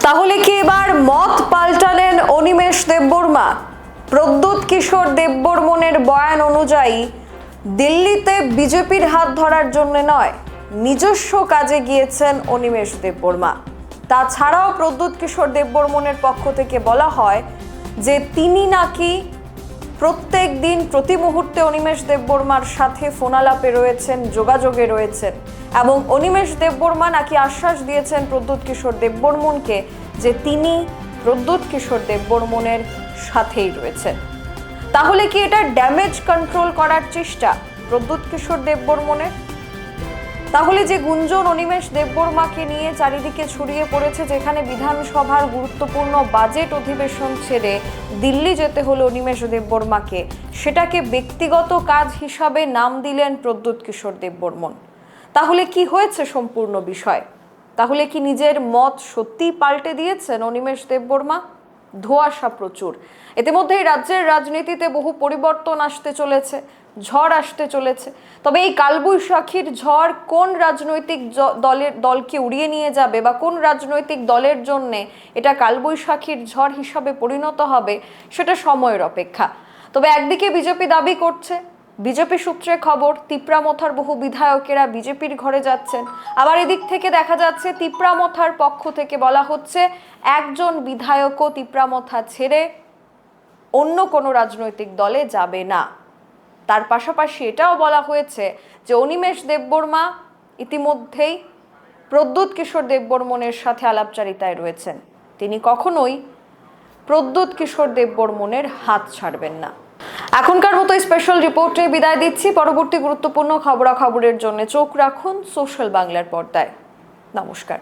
তাহলে কি এবার মত পাল্টালেন অনিমেষ দেববর্মা? প্রদ্যুৎ কিশোর দেববর্মনের বয়ান অনুযায়ী দিল্লিতে বিজেপির হাত ধরার জন্য নয়, নিজস্ব কাজে গিয়েছেন অনিমেষ দেববর্মা। তাছাড়াও প্রদ্যুৎ কিশোর দেববর্মনের পক্ষ থেকে বলা হয় যে তিনি নাকি প্রত্যেক দিন প্রতি মুহূর্তে অনিমেষ দেববর্মার সাথে ফোনালাপে রয়েছেন, যোগাযোগে রয়েছেন, এবং অনিমেষ দেববর্মা নাকি আশ্বাস দিয়েছেন প্রদ্যুৎ কিশোর দেববর্মনকে যে তিনি প্রদ্যুৎ কিশোর দেববর্মনের সাথেই রয়েছেন। তাহলে কি এটা ড্যামেজ কন্ট্রোল করার চেষ্টা প্রদ্যুৎ কিশোর দেববর্মনের? তাহলে যে গুঞ্জন অনিমেষ দেববর্মাকে নিয়ে চারিদিকে ছড়িয়ে পড়েছে, যেখানে বিধানসভার গুরুত্বপূর্ণ বাজেট অধিবেশন ছেড়ে দিল্লি যেতে হলো অনিমেষ দেববর্মাকে, সেটাকে ব্যক্তিগত কাজ হিসাবে নাম দিলেন প্রদ্যুৎ কিশোর দেববর্মন। তাহলে কি হয়েছে সম্পূর্ণ বিষয়? তাহলে কি নিজের মত সত্যিই পাল্টে দিয়েছেন অনিমেষ দেববর্মা? ধোঁয়াশা প্রচুর। ইতিমধ্যেই রাজ্যের রাজনীতিতে বহু পরিবর্তন আসতে চলেছে, ঝড় আসতে চলেছে। তবে এই কালবৈশাখীর ঝড় কোন রাজনৈতিক দলকে উড়িয়ে নিয়ে যাবে বা কোন রাজনৈতিক দলের জন্য এটা কালবৈশাখীর ঝড় হিসাবে পরিণত হবে, সেটা সময়ের অপেক্ষা। তবে একদিকে বিজেপি দাবি করছে, বিজেপি সূত্রে খবর, তিপ্রামথার বহু বিধায়কেরা বিজেপির ঘরে যাচ্ছেন। আবার এদিক থেকে দেখা যাচ্ছে তিপ্রামথার পক্ষ থেকে বলা হচ্ছে একজন বিধায়কও তিপ্রামথা ছেড়ে অন্য কোনো রাজনৈতিক দলে যাবে না। তার পাশাপাশি এটাও বলা হয়েছে যে অনিমেষ দেববর্মা ইতিমধ্যেই প্রদ্যুৎ কিশোর দেববর্মনের সাথে আলাপচারিতায় রয়েছেন। তিনি কখনোই প্রদ্যুৎ কিশোর দেববর্মনের হাত ছাড়বেন না। এখনকার মতো স্পেশাল রিপোর্টে বিদায় দিচ্ছি। পরবর্তী গুরুত্বপূর্ণ খবরাখবরের জন্য চোখ রাখুন সোশ্যাল বাংলার পর্দায়। নমস্কার।